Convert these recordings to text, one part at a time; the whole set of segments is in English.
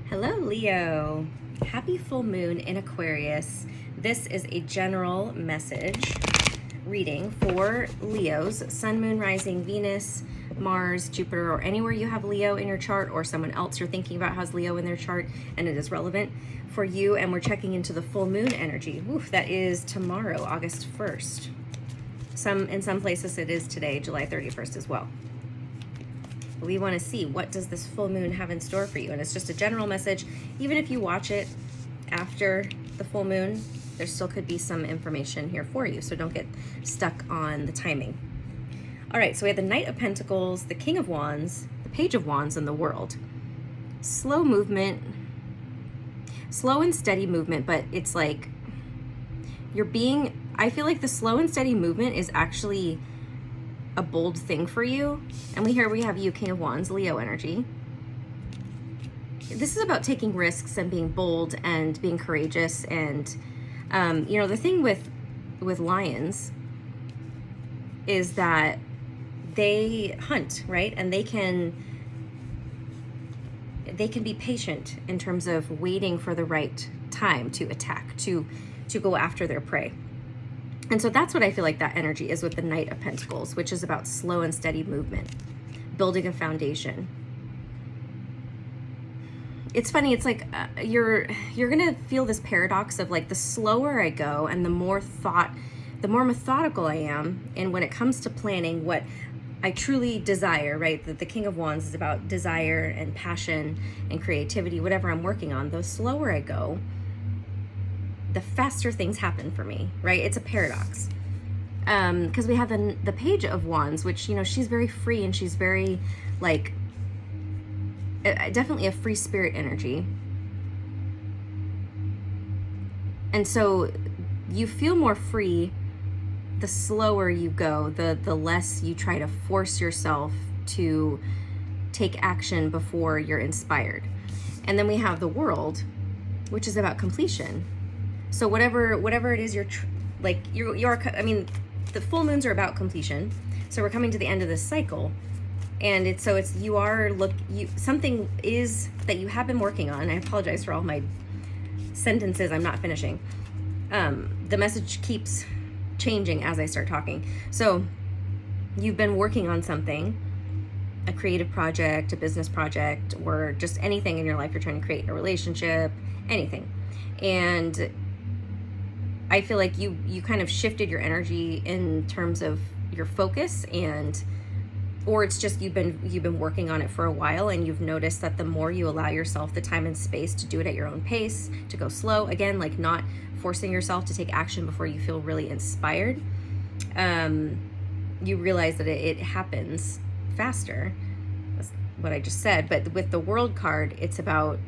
Hello, Leo. Happy full moon in Aquarius. This is a general message reading for Leos, Sun, Moon, Rising, Venus, Mars, Jupiter, or anywhere you have Leo in your chart, or someone else you're thinking about has Leo in their chart and it is relevant for you. And we're checking into the full moon energy. Oof, that is tomorrow, August 1st. In some places it is today, July 31st as well. We want to see, what does this full moon have in store for you? And it's just a general message. Even if you watch it after the full moon, there still could be some information here for you. So don't get stuck on the timing. All right, so we have the Knight of Pentacles, the King of Wands, the Page of Wands, and the World. Slow movement, slow and steady movement, but it's like I feel like the slow and steady movement is actually a bold thing for you. And we have you, King of Wands, Leo energy. This is about taking risks and being bold and being courageous. And the thing with lions is that they hunt, right? And they can be patient in terms of waiting for the right time to attack, to go after their prey. And so that's what I feel like that energy is with the Knight of Pentacles, which is about slow and steady movement, building a foundation. It's funny, it's like you're gonna feel this paradox of like, the slower I go and the more methodical I am, and when it comes to planning what I truly desire, right? That the King of Wands is about desire and passion and creativity, whatever I'm working on. The slower I go, the faster things happen for me, right? It's a paradox. Because we have the Page of Wands, which, she's very free and she's very, like, definitely a free spirit energy. And so you feel more free the slower you go, the less you try to force yourself to take action before you're inspired. And then we have the World, which is about completion. So whatever it is the full moons are about completion. So we're coming to the end of this cycle, and something is that you have been working on. I apologize for all my sentences I'm not finishing. The message keeps changing as I start talking. So you've been working on something, a creative project, a business project, or just anything in your life you're trying to create, a relationship, anything. And I feel like you kind of shifted your energy in terms of your focus, or it's just you've been working on it for a while, and you've noticed that the more you allow yourself the time and space to do it at your own pace, to go slow, again, like not forcing yourself to take action before you feel really inspired, you realize that it happens faster. That's what I just said. But with the World card, it's about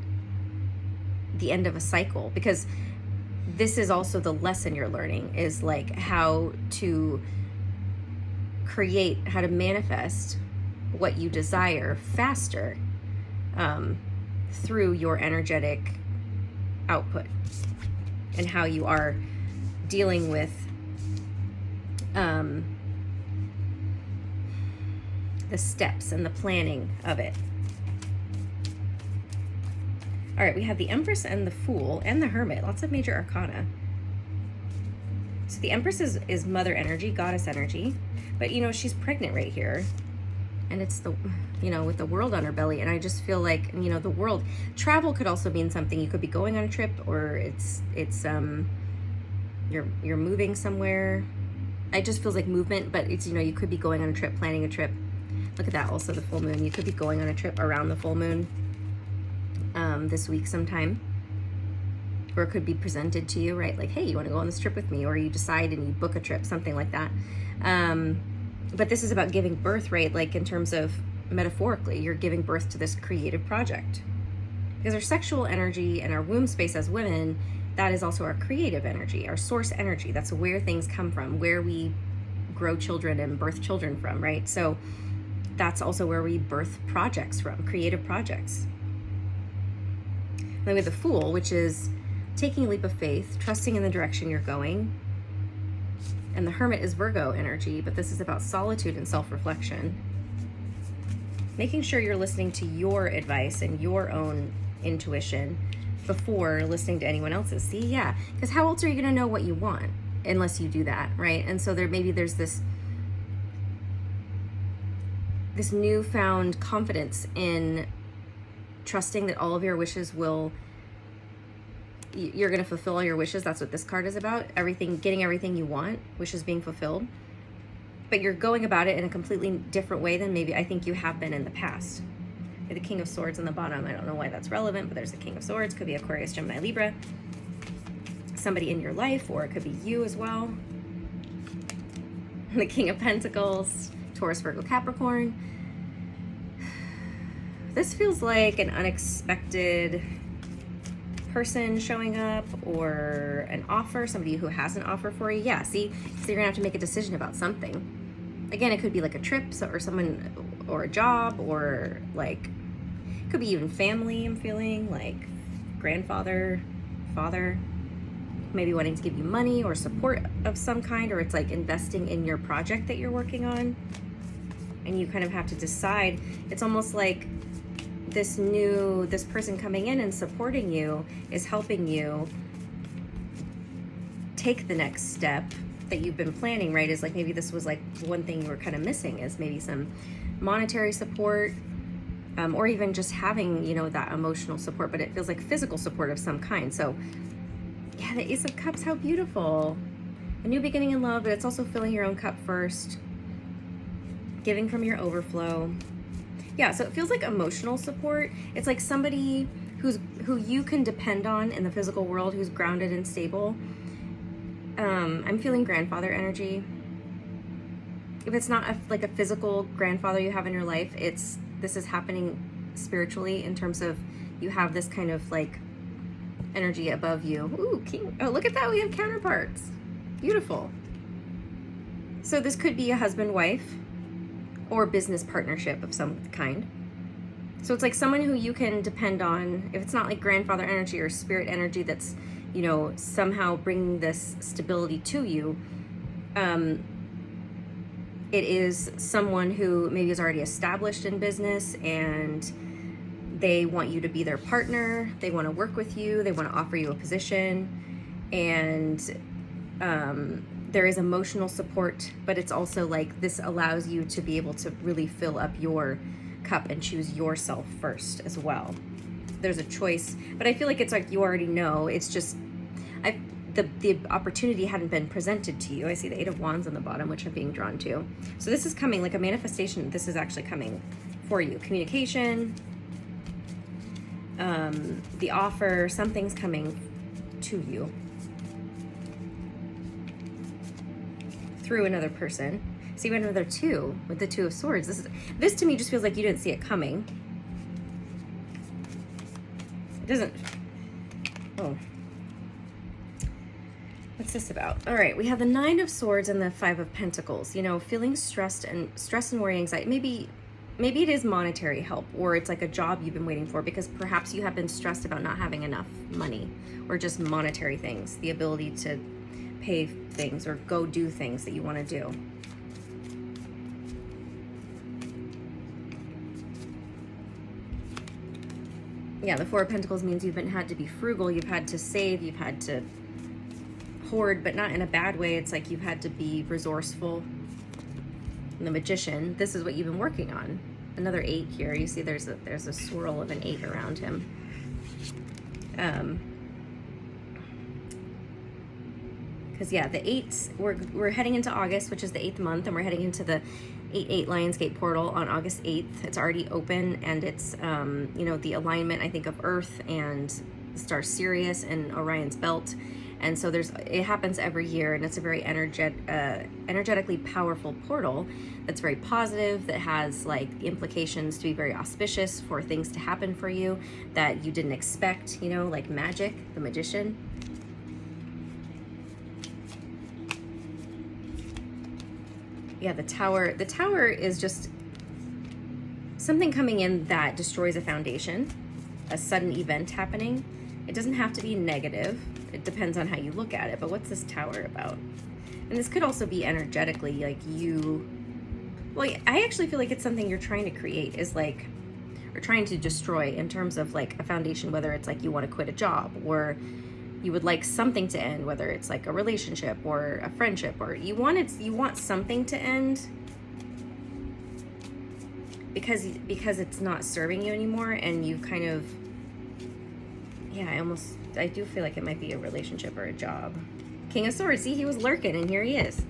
the end of a cycle, because this is also the lesson you're learning, is like how to create, how to manifest what you desire faster through your energetic output, and how you are dealing with the steps and the planning of it. All right, we have the Empress and the Fool and the Hermit, lots of major arcana. So the Empress is mother energy, goddess energy, but she's pregnant right here. And it's with the World on her belly. And I just feel like, the World, travel could also mean something. You could be going on a trip, or it's you're moving somewhere. It just feels like movement, but it's, you could be going on a trip, planning a trip. Look at that, also the full moon. You could be going on a trip around the full moon this week sometime, or it could be presented to you, right? Like, hey, you want to go on this trip with me, or you decide and you book a trip, something like that. But this is about giving birth, right? Like, in terms of metaphorically, you're giving birth to this creative project, because our sexual energy and our womb space as women, that is also our creative energy, our source energy. That's where things come from, where we grow children and birth children from, right? So that's also where we birth projects from, creative projects. Then we have the Fool, which is taking a leap of faith, trusting in the direction you're going. And the Hermit is Virgo energy, but this is about solitude and self-reflection. Making sure you're listening to your advice and your own intuition before listening to anyone else's. See, yeah, because how else are you going to know what you want unless you do that, right? And so there's this newfound confidence in trusting that all of your wishes you're going to fulfill all your wishes. That's what this card is about. Getting everything you want, wishes being fulfilled. But you're going about it in a completely different way than maybe I think you have been in the past. The King of Swords on the bottom. I don't know why that's relevant, but there's the King of Swords. Could be Aquarius, Gemini, Libra. Somebody in your life, or it could be you as well. The King of Pentacles, Taurus, Virgo, Capricorn. This feels like an unexpected person showing up, or an offer, somebody who has an offer for you. Yeah, see, so you're gonna have to make a decision about something. Again, it could be like a trip, or someone, or a job, or like, it could be even family. I'm feeling like grandfather, father, maybe wanting to give you money or support of some kind, or it's like investing in your project that you're working on, and you kind of have to decide. It's almost like this person coming in and supporting you is helping you take the next step that you've been planning, right? Is like, maybe this was like one thing you were kind of missing, is maybe some monetary support, or even just having, that emotional support, but it feels like physical support of some kind. So yeah, the Ace of Cups, how beautiful. A new beginning in love, but it's also filling your own cup first, giving from your overflow. Yeah, so it feels like emotional support. It's like somebody who you can depend on in the physical world, who's grounded and stable. I'm feeling grandfather energy. If it's not like a physical grandfather you have in your life, this is happening spiritually, in terms of you have this kind of like energy above you. Ooh, King. Oh, look at that. We have counterparts. Beautiful. So this could be a husband-wife or business partnership of some kind. So it's like someone who you can depend on. If it's not like grandfather energy or spirit energy that's, somehow bringing this stability to you, it is someone who maybe is already established in business, and they want you to be their partner. They want to work with you. They want to offer you a position. And there is emotional support, but it's also like this allows you to be able to really fill up your cup and choose yourself first as well. There's a choice, but I feel like it's like you already know. It's just the opportunity hadn't been presented to you. I see the Eight of Wands on the bottom, which I'm being drawn to. So this is coming like a manifestation. This is actually coming for you. Communication, the offer, something's coming to you through another person. See, we have another two with the Two of Swords. This to me just feels like you didn't see it coming. It doesn't. Oh. What's this about? All right, we have the Nine of Swords and the Five of Pentacles. Feeling stress and worry, anxiety. Maybe it is monetary help, or it's like a job you've been waiting for, because perhaps you have been stressed about not having enough money, or just monetary things, the ability to pay things or go do things that you want to do. Yeah, the Four of Pentacles means you've had to be frugal, you've had to save, you've had to hoard, but not in a bad way. It's like you've had to be resourceful. And the Magician, this is what you've been working on. Another 8 here. You see there's a swirl of an 8 around him. Because yeah, the 8s, we're heading into August, which is the 8th month, and we're heading into the 8/8 Lionsgate portal on August 8th. It's already open, and it's the alignment, I think, of Earth and the star Sirius and Orion's belt. And so it happens every year, and it's a very energetically powerful portal that's very positive, that has like implications to be very auspicious for things to happen for you that you didn't expect, like magic, the Magician. Yeah, the Tower. The Tower is just something coming in that destroys a foundation, a sudden event happening. It doesn't have to be negative. It depends on how you look at it. But what's this Tower about? And this could also be energetically like you. Well, I actually feel like it's something you're trying to create, is like, or trying to destroy in terms of like a foundation, whether it's like you want to quit a job, or you would like something to end, whether it's like a relationship or a friendship, or you want something to end because it's not serving you anymore, and you kind of, yeah, I do feel like it might be a relationship or a job. King of Swords, see, he was lurking and here he is.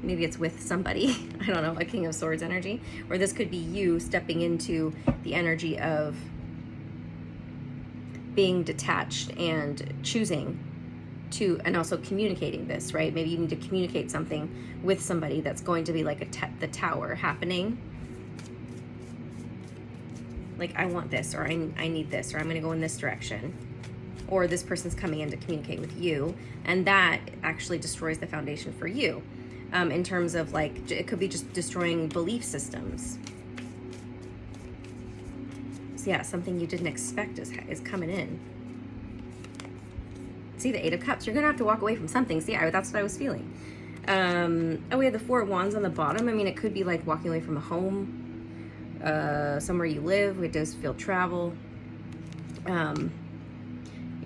Maybe it's with somebody, I don't know, a King of Swords energy, or this could be you stepping into the energy of being detached and choosing to, and also communicating this, right? Maybe you need to communicate something with somebody that's going to be like the tower happening. Like, I want this, or I need this, or I'm going to go in this direction. Or this person's coming in to communicate with you, and that actually destroys the foundation for you. In terms of like, it could be just destroying belief systems. So yeah, something you didn't expect is coming in. See, the Eight of Cups, you're gonna have to walk away from something. See, that's what I was feeling. Oh, we have the Four of Wands on the bottom. I mean, it could be like walking away from a home, somewhere you live. We just feel travel. You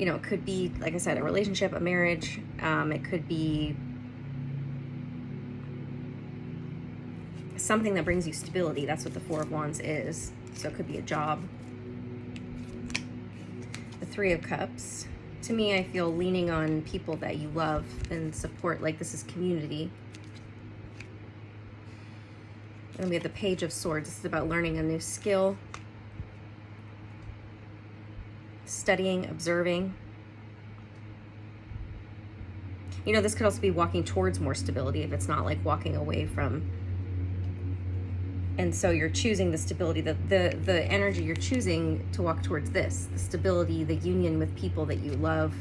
know, it could be, like I said, a relationship, a marriage. It could be something that brings you stability. That's what the Four of Wands is. So it could be a job. The Three of Cups. To me, I feel leaning on people that you love and support. Like, this is community. And we have the Page of Swords. This is about learning a new skill. Studying, observing. You know, this could also be walking towards more stability if it's not like walking away from. And so you're choosing the stability, the energy you're choosing to walk towards this, the stability, the union with people that you love.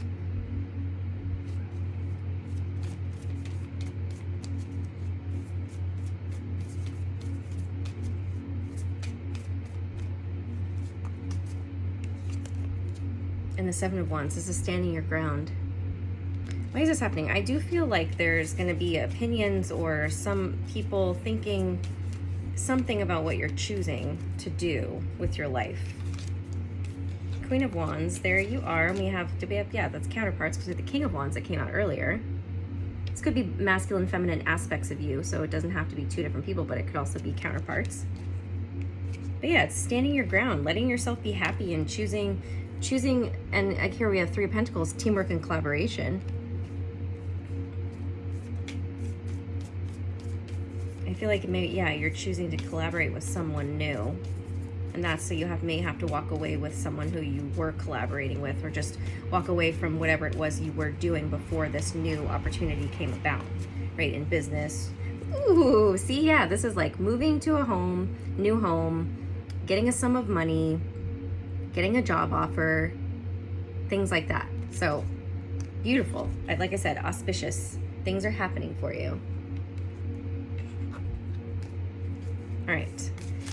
And the Seven of Wands, this is standing your ground. Why is this happening? I do feel like there's going to be opinions or some people thinking something about what you're choosing to do with your life. Queen of Wands, there you are. And we have, yeah, that's counterparts, because we have the King of Wands that came out earlier. This could be masculine, feminine aspects of you, so it doesn't have to be two different people, but it could also be counterparts. But yeah, it's standing your ground, letting yourself be happy, and choosing, and here we have Three of Pentacles, teamwork and collaboration. I feel like maybe, yeah, you're choosing to collaborate with someone new. And that's so you may have to walk away with someone who you were collaborating with, or just walk away from whatever it was you were doing before this new opportunity came about, right? In business. Ooh, see, yeah, this is like moving to a home, new home, getting a sum of money, getting a job offer, things like that. So beautiful. Like I said, auspicious. Things are happening for you. All right,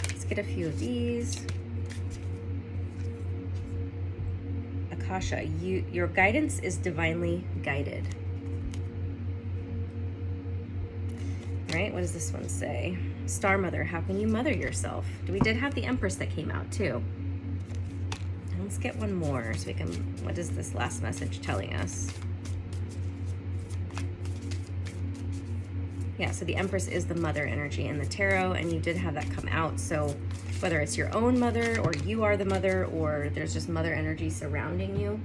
let's get a few of these. Akasha, your guidance is divinely guided. All right, what does this one say? Star Mother, how can you mother yourself? We did have the Empress that came out too. And let's get one more so we can, what is this last message telling us? Yeah, so the Empress is the mother energy in the tarot, and you did have that come out. So whether it's your own mother, or you are the mother, or there's just mother energy surrounding you.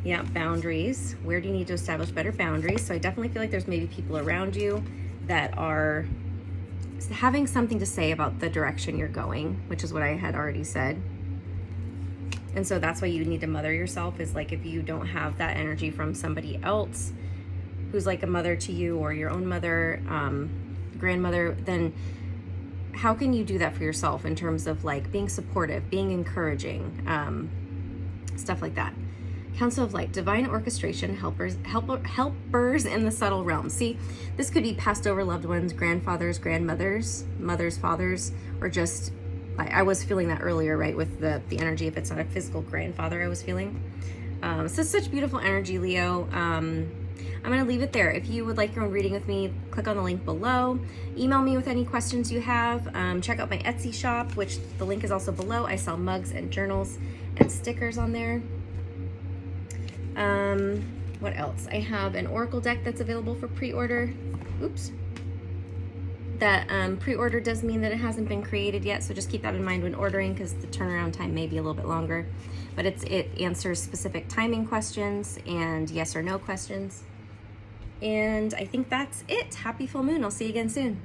Yeah, boundaries. Where do you need to establish better boundaries? So I definitely feel like there's maybe people around you that are having something to say about the direction you're going, which is what I had already said. And so that's why you need to mother yourself, is like if you don't have that energy from somebody else who's like a mother to you, or your own mother, grandmother, then how can you do that for yourself in terms of like being supportive, being encouraging, stuff like that. Council of Light, divine orchestration, helpers in the subtle realm. See, this could be passed over loved ones, grandfathers, grandmothers, mothers, fathers, or just, I was feeling that earlier, right, with the energy, if it's not a physical grandfather I was feeling. So such beautiful energy, Leo. I'm going to leave it there. If you would like your own reading with me, click on the link below. Email me with any questions you have. Check out my Etsy shop, which the link is also below. I sell mugs and journals and stickers on there. What else? I have an oracle deck that's available for pre-order. Oops. That pre-order does mean that it hasn't been created yet, so just keep that in mind when ordering, because the turnaround time may be a little bit longer. But it answers specific timing questions and yes or no questions. And I think that's it. Happy full moon. I'll see you again soon.